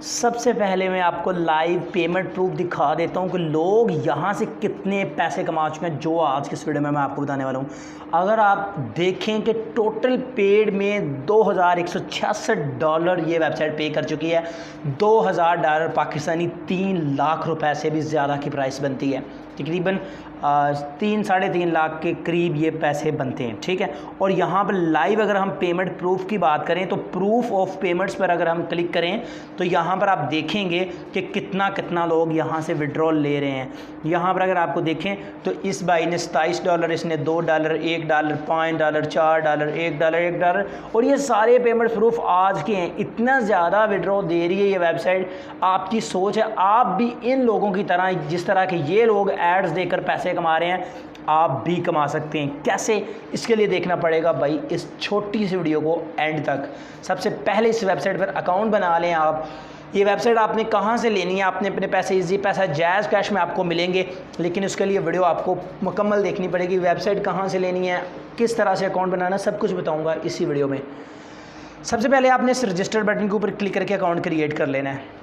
सबसे पहले मैं आपको लाइव पेमेंट प्रूफ दिखा देता हूँ कि लोग यहाँ से कितने पैसे कमा चुके हैं, जो आज की इस वीडियो में मैं आपको बताने वाला हूँ। अगर आप देखें कि टोटल पेड में $2166 ये वेबसाइट पे कर चुकी है। $2000 पाकिस्तानी 3 लाख रुपए से भी ज़्यादा की प्राइस बनती है। तकरीबन 3-3.5 लाख के करीब ये पैसे बनते हैं, ठीक है। और यहाँ पर लाइव अगर हम पेमेंट प्रूफ की बात करें तो प्रूफ ऑफ पेमेंट्स पर अगर हम क्लिक करें तो यहाँ पर आप देखेंगे कि कितना लोग यहाँ से विड्रॉल ले रहे हैं। यहाँ पर अगर आपको देखें तो इस भाई ने $27, इसने $2, $1, $5, $4, $1, और ये सारे पेमेंट प्रूफ आज के हैं। इतना ज़्यादा विड्रॉ दे रही है ये वेबसाइट। आपकी सोच है आप भी इन लोगों की तरह, जिस तरह के ये लोग एड्स देकर पैसे कमा रहे हैं, आप भी कमा सकते हैं। कैसे, इसके लिए देखना पड़ेगा भाई इस छोटी सी वीडियो को एंड तक। सबसे पहले इस वेबसाइट पर अकाउंट बना लें आप। ये वेबसाइट आपने कहाँ से लेनी है, आपने अपने पैसे इजी पैसा जैज़ कैश में आपको मिलेंगे, लेकिन उसके लिए वीडियो आपको मुकम्मल देखनी पड़ेगी। वेबसाइट कहाँ से लेनी है, किस तरह से अकाउंट बनाना, सब कुछ बताऊँगा इसी वीडियो में। सबसे पहले आपने इस रजिस्टर बटन के ऊपर क्लिक करके अकाउंट क्रिएट कर लेना है।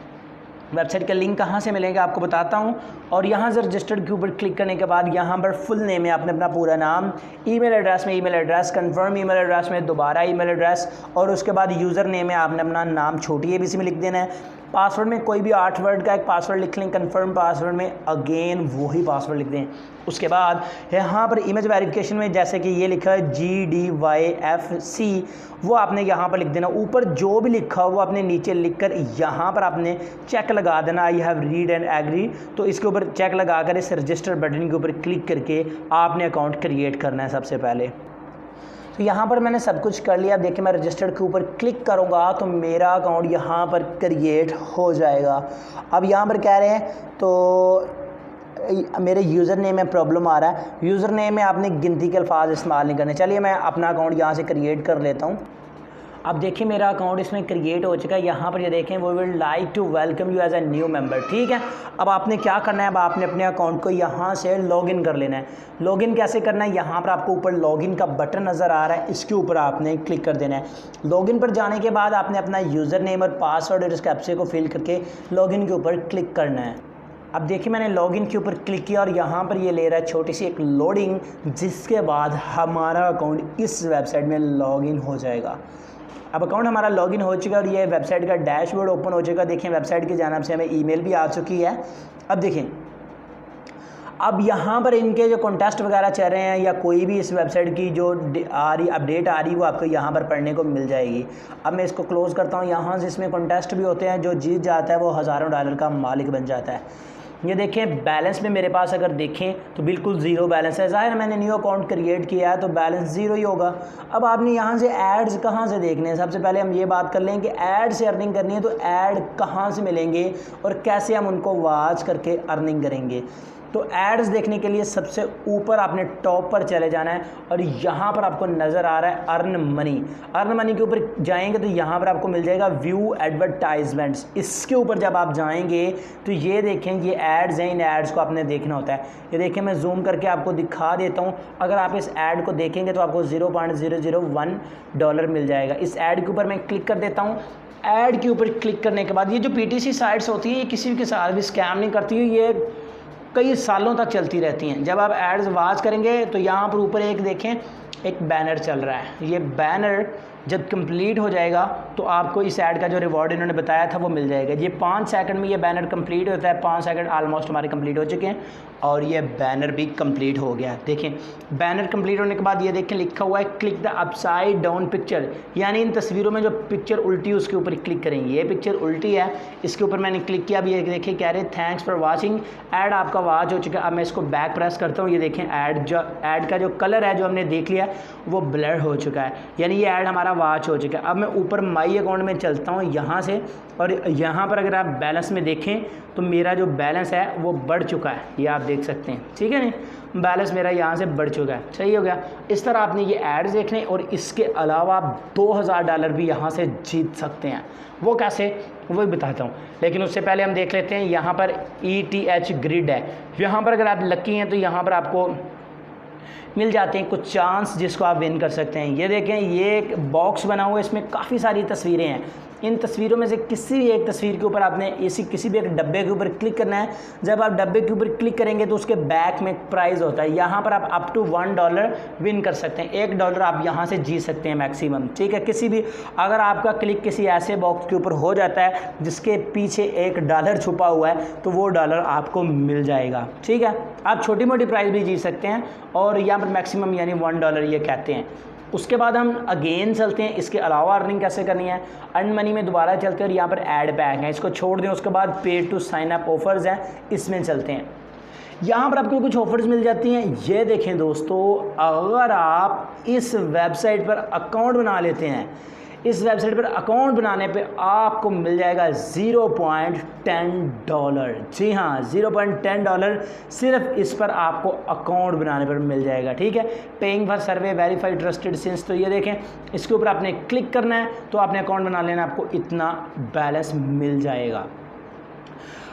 वेबसाइट का लिंक कहाँ से मिलेगा आपको बताता हूँ। और यहाँ से रजिस्टर्ड के ऊपर क्लिक करने के बाद यहाँ पर फुल नेम में आपने अपना पूरा नाम, ईमेल एड्रेस में email address, confirm email address में दोबारा ईमेल एड्रेस, और उसके बाद यूज़र नेम में आपने अपना नाम छोटी ABC में लिख देना है। पासवर्ड में कोई भी 8 वर्ड का एक पासवर्ड लिख लें। कंफर्म पासवर्ड में अगेन वही पासवर्ड लिख दें। उसके बाद यहाँ पर इमेज वेरिफिकेशन में जैसे कि ये लिखा है GDYFC, वो आपने यहाँ पर लिख देना। ऊपर जो भी लिखा हो वो आपने नीचे लिखकर यहाँ पर आपने चेक लगा देना, I have read and agree. तो इसके ऊपर चेक लगाकर इस रजिस्टर बटन के ऊपर क्लिक करके आपने अकाउंट क्रिएट करना है सबसे पहले। तो यहाँ पर मैंने सब कुछ कर लिया। देखिए मैं रजिस्टर्ड के ऊपर क्लिक करूँगा तो मेरा अकाउंट यहाँ पर क्रिएट हो जाएगा। अब यहाँ पर कह रहे हैं तो मेरे यूज़र नेम में प्रॉब्लम आ रहा है। यूज़र नेम में आपने गिनती के अल्फाज इस्तेमाल नहीं करने। चलिए मैं अपना अकाउंट यहाँ से क्रिएट कर लेता हूँ। अब देखिए मेरा अकाउंट इसमें क्रिएट हो चुका है। यहाँ पर ये देखें, वो will like to welcome you as a new member, ठीक है। अब आपने क्या करना है, अब आपने अपने अकाउंट को यहाँ से लॉगिन कर लेना है। लॉगिन कैसे करना है, यहाँ पर आपको ऊपर लॉगिन का बटन नज़र आ रहा है, इसके ऊपर आपने क्लिक कर देना है। लॉगिन पर जाने के बाद आपने अपना यूज़र नेम और पासवर्ड और इस कैप्चे को फिल करके लॉगिन के ऊपर क्लिक करना है। अब देखिए मैंने लॉगिन के ऊपर क्लिक किया और यहाँ पर ये ले रहा है छोटी सी एक लोडिंग, जिसके बाद हमारा अकाउंट इस वेबसाइट में लॉगिन हो जाएगा। अब अकाउंट हमारा लॉगिन हो चुका है और ये वेबसाइट का डैशबोर्ड ओपन हो चुका है। देखिए वेबसाइट की जानिब से हमें ईमेल भी आ चुकी है। अब देखें, अब यहाँ पर इनके जो कॉन्टेस्ट वगैरह चल रहे हैं या कोई भी इस वेबसाइट की जो अपडेट आ रही वो आपको यहाँ पर पढ़ने को मिल जाएगी। अब मैं इसको क्लोज़ करता हूँ। यहाँ से इसमें कॉन्टेस्ट भी होते हैं, जो जीत जाता है वो हज़ारों डॉलर का मालिक बन जाता है। ये देखें बैलेंस में मेरे पास अगर देखें तो बिल्कुल ज़ीरो बैलेंस है। ज़ाहिर मैंने न्यू अकाउंट क्रिएट किया है तो बैलेंस ज़ीरो ही होगा। अब आपने यहाँ से एड्स कहाँ से देखने हैं, सबसे पहले हम ये बात कर लें कि ऐड से अर्निंग करनी है तो ऐड कहाँ से मिलेंगे और कैसे हम उनको वॉच करके अर्निंग करेंगे। तो एड्स देखने के लिए सबसे ऊपर आपने टॉप पर चले जाना है और यहाँ पर आपको नज़र आ रहा है अर्न मनी। अर्न मनी के ऊपर जाएंगे तो यहाँ पर आपको मिल जाएगा व्यू एडवर्टाइजमेंट्स। इसके ऊपर जब आप जाएंगे तो ये देखें, ये एड्स हैं, इन एड्स को आपने देखना होता है। ये देखें मैं जूम करके आपको दिखा देता हूँ। अगर आप इस ऐड को देखेंगे तो आपको $0.001 मिल जाएगा। इस ऐड के ऊपर मैं क्लिक कर देता हूँ। ऐड के ऊपर क्लिक करने के बाद ये जो PTC साइट्स होती है ये किसी के साथ भी स्कैम नहीं करती है, ये कई सालों तक चलती रहती हैं। जब आप एड्स वॉच करेंगे तो यहाँ पर ऊपर एक देखें, एक बैनर चल रहा है। ये बैनर जब कंप्लीट हो जाएगा तो आपको इस ऐड का जो रिवॉर्ड इन्होंने बताया था वो मिल जाएगा। ये 5 सेकंड में ये बैनर कंप्लीट होता है। 5 सेकंड ऑलमोस्ट हमारे कंप्लीट हो चुके हैं और ये बैनर भी कंप्लीट हो गया। देखें बैनर कंप्लीट होने के बाद ये देखें लिखा हुआ है click the upside down picture, यानी इन तस्वीरों में जो पिक्चर उल्टी है उसके ऊपर क्लिक करेंगे। ये पिक्चर उल्टी है, इसके ऊपर मैंने क्लिक किया। अब ये देखिए कह रहे थैंक्स फॉर वॉचिंग, ऐड आपका वॉच हो चुका है। अब मैं इसको बैक प्रेस करता हूँ। ये देखें ऐड का जो कलर है जो हमने देख लिया वो ब्लर हो चुका है, यानी ये ऐड हमारा वॉच हो चुका है। अब मैं ऊपर माई अकाउंट में चलता हूँ यहाँ से, और यहाँ पर अगर आप बैलेंस में देखें तो मेरा जो बैलेंस है वो बढ़ चुका है, ये आप देख सकते हैं, ठीक है नहीं। बैलेंस मेरा यहाँ से बढ़ चुका है, सही हो गया। इस तरह आपने ये एड्स देखने और इसके अलावा आप $2000 भी यहाँ से जीत सकते हैं। वो कैसे, वो भी बताता हूँ, लेकिन उससे पहले हम देख लेते हैं। यहाँ पर ETH ग्रिड है, यहाँ पर अगर आप लकी हैं तो यहाँ पर आपको मिल जाते हैं कुछ चांस जिसको आप विन कर सकते हैं। ये देखें, ये एक बॉक्स बना हुआ है, इसमें काफ़ी सारी तस्वीरें हैं। इन तस्वीरों में से किसी भी एक तस्वीर के ऊपर आपने किसी भी एक डब्बे के ऊपर क्लिक करना है। जब आप डब्बे के ऊपर क्लिक करेंगे तो उसके बैक में एक प्राइज़ होता है, यहाँ पर आप अप टू $1 विन कर सकते हैं। $1 आप यहाँ से जीत सकते हैं मैक्सिमम, ठीक है। किसी भी अगर आपका क्लिक किसी ऐसे बॉक्स के ऊपर हो जाता है जिसके पीछे $1 छुपा हुआ है तो वो डॉलर आपको मिल जाएगा, ठीक है। आप छोटी मोटी प्राइस भी जीत सकते हैं और यहाँ पर मैक्सिमम यानी $1 ये कहते हैं। उसके बाद हम अगेन चलते हैं, इसके अलावा अर्निंग कैसे करनी है। अर्न मनी में दोबारा चलते हैं और यहाँ पर ऐड बैक है, इसको छोड़ दें। उसके बाद पे टू साइन अप ऑफर्स हैं, इसमें चलते हैं। यहाँ पर आपको कुछ ऑफर्स मिल जाती हैं। ये देखें दोस्तों, अगर आप इस वेबसाइट पर अकाउंट बना लेते हैं, इस वेबसाइट पर अकाउंट बनाने पे आपको मिल जाएगा $0.10। जी हाँ, $0.10 सिर्फ इस पर आपको अकाउंट बनाने पर मिल जाएगा, ठीक है। Paying for survey verified trusted since, तो ये देखें, इसके ऊपर आपने क्लिक करना है तो आपने अकाउंट बना लेना, आपको इतना बैलेंस मिल जाएगा।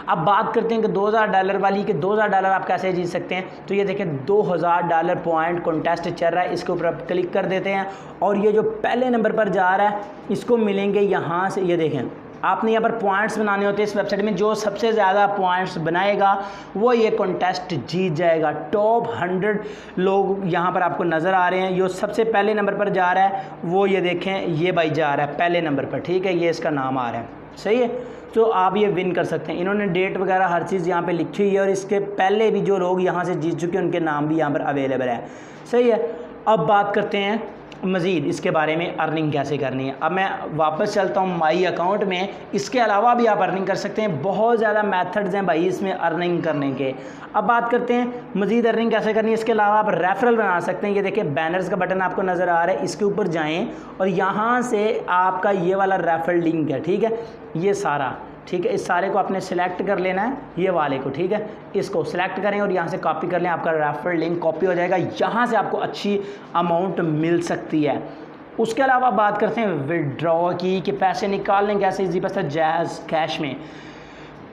अब बात करते हैं कि $2000 वाली, कि $2000 आप कैसे जीत सकते हैं। तो ये देखें, $2000 पॉइंट कॉन्टेस्ट चल रहा है, इसके ऊपर आप क्लिक कर देते हैं और ये जो पहले नंबर पर जा रहा है इसको मिलेंगे यहाँ से। ये देखें, आपने यहाँ पर पॉइंट्स बनाने होते हैं इस वेबसाइट में, जो सबसे ज़्यादा पॉइंट्स बनाएगा वो ये कॉन्टेस्ट जीत जाएगा। टॉप 100 लोग यहाँ पर आपको नज़र आ रहे हैं। जो सबसे पहले नंबर पर जा रहा है वो ये देखें, ये भाई जा रहा है पहले नंबर पर, ठीक है, ये इसका नाम आ रहा है, सही है। तो आप ये विन कर सकते हैं। इन्होंने डेट वगैरह हर चीज़ यहाँ पे लिखी हुई है और इसके पहले भी जो लोग यहाँ से जीत चुके हैं उनके नाम भी यहाँ पर अवेलेबल है, सही है। अब बात करते हैं मज़ीद इसके बारे में, अर्निंग कैसे करनी है। अब मैं वापस चलता हूँ माई अकाउंट में। इसके अलावा भी आप अर्निंग कर सकते हैं, बहुत ज़्यादा मेथड्स हैं भाई इसमें अर्निंग करने के। अब बात करते हैं मज़ीद अर्निंग कैसे करनी है। इसके अलावा आप रेफरल बना सकते हैं। ये देखिए, बैनर्स का बटन आपको नज़र आ रहा है, इसके ऊपर जाएँ और यहाँ से आपका ये वाला रेफरल लिंक है, ठीक है, ये सारा, ठीक है। इस सारे को आपने सिलेक्ट कर लेना है, ये वाले को, ठीक है। इसको सिलेक्ट करें और यहाँ से कॉपी कर लें, आपका रेफरल लिंक कॉपी हो जाएगा। यहाँ से आपको अच्छी अमाउंट मिल सकती है। उसके अलावा बात करते हैं विड्रॉ की, कि पैसे निकालने कैसे इजी पैसा जैज़ कैश में।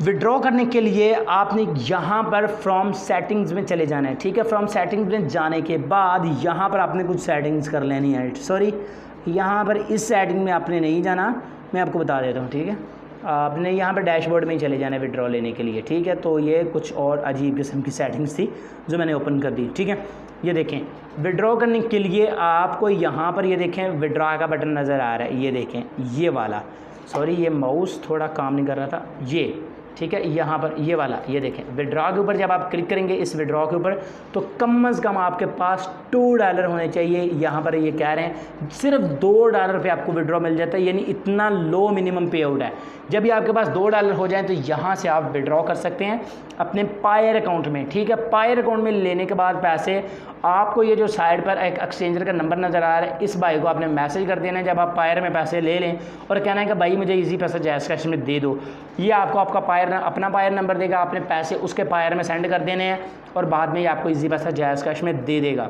विड्रॉ करने के लिए आपने यहाँ पर फ्रॉम सेटिंग्स में चले जाना है, ठीक है। फ्रॉम सेटिंग्स में जाने के बाद यहाँ पर आपने कुछ सेटिंग्स कर लेनी है। सॉरी, यहाँ पर इस सेटिंग में आपने नहीं जाना, मैं आपको बता देता हूँ, ठीक है। आपने यहाँ पर डैशबोर्ड में ही चले जाना है विड्रॉ लेने के लिए, ठीक है। तो ये कुछ और अजीब किस्म की सेटिंग्स थी जो मैंने ओपन कर दी, ठीक है। ये देखें, विड्रॉ करने के लिए आपको यहाँ पर ये देखें विड्रॉ का बटन नज़र आ रहा है, ये देखें, ये वाला, सॉरी ये माउस थोड़ा काम नहीं कर रहा था, ये, ठीक है। यहाँ पर ये वाला, ये देखें, विड्रॉ के ऊपर जब आप क्लिक करेंगे इस विड्रॉ के ऊपर, तो कम से कम आपके पास $2 होने चाहिए। यहाँ पर ये कह रहे हैं सिर्फ $2 पे आपको विड्रॉ मिल जाता है, यानी इतना लो मिनिमम पे आउट है। जब भी आपके पास $2 हो जाए तो यहाँ से आप विड्रॉ कर सकते हैं अपने पायर अकाउंट में, ठीक है। पायर अकाउंट में लेने के बाद पैसे आपको ये जो साइड पर एक एक्सचेंजर का नंबर नज़र आ रहा है, इस भाई को आपने मैसेज कर देना है जब आप पायर में पैसे ले लें, और कहना है कि भाई मुझे इजी पैसा जैज़ कैश में दे दो। ये आपको आपका पायर अपना पायर नंबर देगा, आपने पैसे उसके पायर में सेंड कर देने हैं और बाद में ये आपको इजी पैसा जैज़ कैश में दे देगा।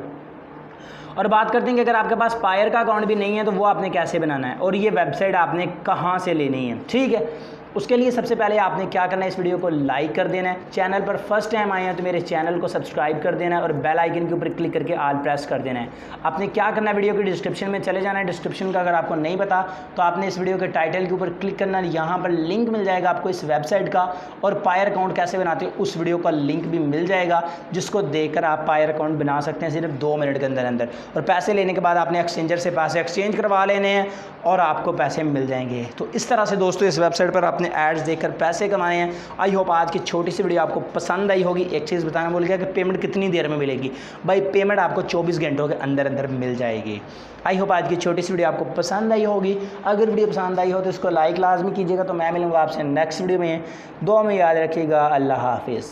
और बात करते हैं कि अगर आपके पास पायर का अकाउंट भी नहीं है तो वो आपने कैसे बनाना है और ये वेबसाइट आपने कहाँ से लेनी है, ठीक है। उसके लिए सबसे पहले आपने क्या करना है, इस वीडियो को लाइक कर देना है। चैनल पर फर्स्ट टाइम आए हैं तो मेरे चैनल को सब्सक्राइब कर देना है और बेल आइकन के ऊपर क्लिक करके ऑल प्रेस कर देना है। आपने क्या करना है, वीडियो के डिस्क्रिप्शन में चले जाना है। डिस्क्रिप्शन का अगर आपको नहीं पता तो आपने इस वीडियो के टाइटल के ऊपर क्लिक करना है, यहाँ पर लिंक मिल जाएगा आपको इस वेबसाइट का, और पायर अकाउंट कैसे बनाते हैं उस वीडियो का लिंक भी मिल जाएगा, जिसको देखकर आप पायर अकाउंट बना सकते हैं सिर्फ 2 मिनट के अंदर अंदर। और पैसे लेने के बाद आपने एक्सचेंजर से पैसे एक्सचेंज करवा लेने हैं और आपको पैसे मिल जाएंगे। तो इस तरह से दोस्तों इस वेबसाइट पर आपने एड्स देखकर पैसे कमाए हैं। आई होप आज की छोटी सी वीडियो आपको पसंद आई होगी। एक चीज़ बताना भूल गया कि पेमेंट कितनी देर में मिलेगी। भाई पेमेंट आपको 24 घंटों के अंदर अंदर मिल जाएगी। आई होप आज की छोटी सी वीडियो आपको पसंद आई होगी। अगर वीडियो पसंद आई हो तो इसको लाइक लाजमी कीजिएगा। तो मैं मिलूंगा आपसे नेक्स्ट वीडियो में। दुआ में याद रखिएगा। अल्लाह हाफिज़।